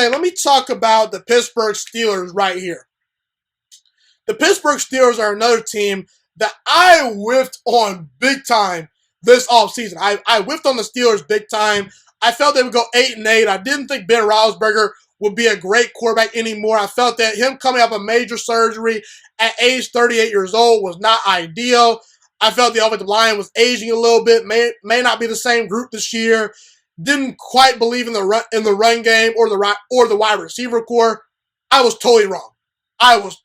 Okay, let me talk about the Pittsburgh Steelers right here. The Pittsburgh Steelers are another team that I whiffed on big time this offseason. I whiffed on the Steelers big time. I felt they would go 8-8. I didn't think Ben Roethlisberger would be a great quarterback anymore. I felt that him coming off a major surgery at age 38 years old was not ideal. I felt the offensive line was aging a little bit, may not be the same group this year. Didn't quite believe in the run game or the wide receiver core. I was totally wrong. I was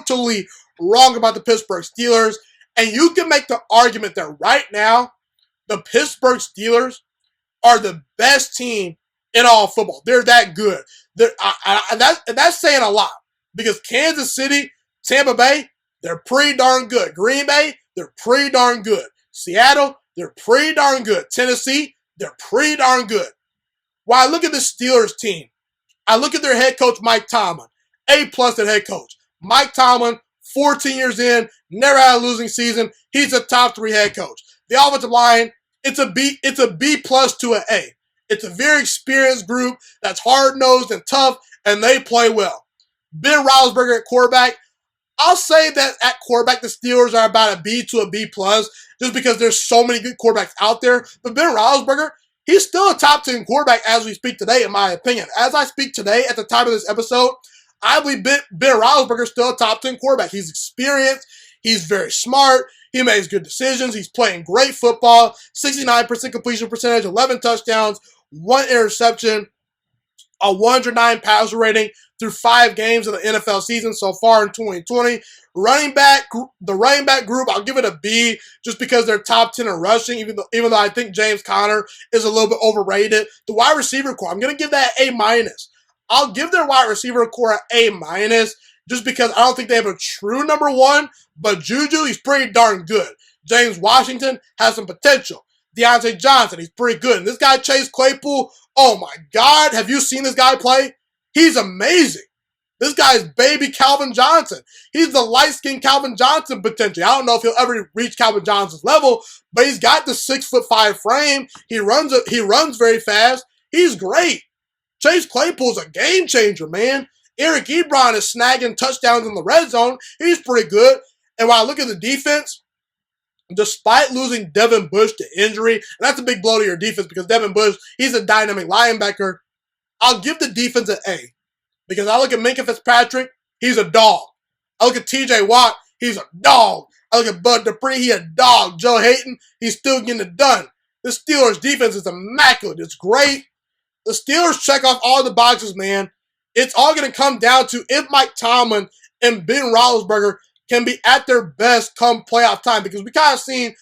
totally wrong about the Pittsburgh Steelers. And you can make the argument that right now, the Pittsburgh Steelers are the best team in all football. They're that good. And that's saying a lot. Because Kansas City, Tampa Bay, they're pretty darn good. Green Bay, they're pretty darn good. Seattle, they're pretty darn good. Tennessee, they're pretty darn good. When I look at the Steelers team, I look at their head coach, Mike Tomlin. A-plus at head coach. Mike Tomlin, 14 years in, never had a losing season. He's a top 3 head coach. The offensive line, it's a B plus to an A. It's a very experienced group that's hard-nosed and tough, and they play well. Ben Roethlisberger at quarterback, I'll say that at quarterback, the Steelers are about a B to a B plus, just because there's so many good quarterbacks out there. But Ben Roethlisberger, he's still a top 10 quarterback as we speak today, in my opinion. As I speak today, at the time of this episode, I believe Ben Roethlisberger is still a top 10 quarterback. He's experienced. He's very smart. He makes good decisions. He's playing great football. 69% completion percentage, 11 touchdowns, 1 interception, a 109 passer rating through 5 games of the NFL season so far in 2020. The running back group, I'll give it a B just because they're top 10 in rushing, even though I think James Conner is a little bit overrated. The wide receiver core, I'm going to give that A minus. I'll give their wide receiver core an A minus just because I don't think they have a true number 1, but Juju, he's pretty darn good. James Washington has some potential. Deontay Johnson, he's pretty good. And this guy, Chase Claypool, oh my God, have you seen this guy play? He's amazing. This guy is baby Calvin Johnson. He's the light-skinned Calvin Johnson potentially. I don't know if he'll ever reach Calvin Johnson's level, but he's got the 6'5" frame. He runs very fast. He's great. Chase Claypool's a game changer, man. Eric Ebron is snagging touchdowns in the red zone. He's pretty good. And when I look at the defense, despite losing Devin Bush to injury, and that's a big blow to your defense because Devin Bush, he's a dynamic linebacker, I'll give the defense an A. Because I look at Minkah Fitzpatrick, he's a dog. I look at TJ Watt, he's a dog. I look at Bud Dupree, he's a dog. Joe Hayden, he's still getting it done. The Steelers' defense is immaculate. It's great. The Steelers check off all the boxes, man. It's all going to come down to if Mike Tomlin and Ben Roethlisberger can be at their best come playoff time. Because we kind of seen,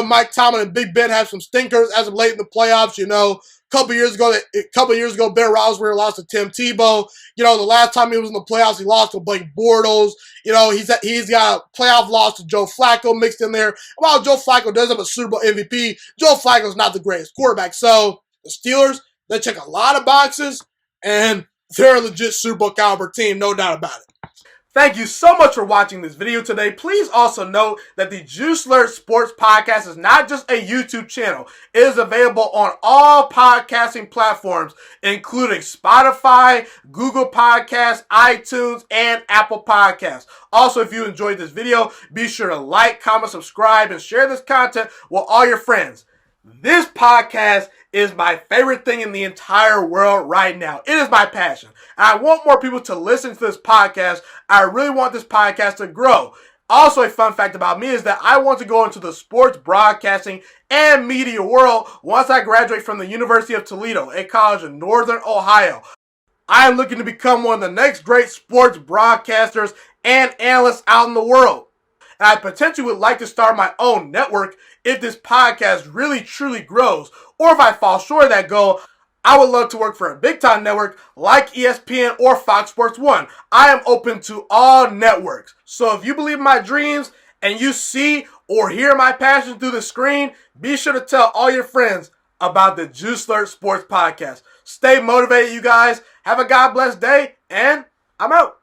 Mike Tomlin and Big Ben have some stinkers as of late in the playoffs. A couple years ago, Ben Roethlisberger lost to Tim Tebow. The last time he was in the playoffs, he lost to Blake Bortles. He's got a playoff loss to Joe Flacco mixed in there. And while Joe Flacco does have a Super Bowl MVP, Joe Flacco's not the greatest quarterback. So the Steelers, they check a lot of boxes, and they're a legit Super Bowl caliber team, no doubt about it. Thank you so much for watching this video today. Please also note that the Juice Alert Sports Podcast is not just a YouTube channel. It is available on all podcasting platforms, including Spotify, Google Podcasts, iTunes, and Apple Podcasts. Also, if you enjoyed this video, be sure to like, comment, subscribe, and share this content with all your friends. This podcast is my favorite thing in the entire world right now. It is my passion. And I want more people to listen to this podcast. I really want this podcast to grow. Also, a fun fact about me is that I want to go into the sports broadcasting and media world once I graduate from the University of Toledo, a college in Northern Ohio. I am looking to become one of the next great sports broadcasters and analysts out in the world. And I potentially would like to start my own network if this podcast really truly grows. Or if I fall short of that goal, I would love to work for a big-time network like ESPN or Fox Sports 1. I am open to all networks. So if you believe in my dreams and you see or hear my passion through the screen, be sure to tell all your friends about the Juice Alert Sports Podcast. Stay motivated, you guys. Have a God bless day, and I'm out.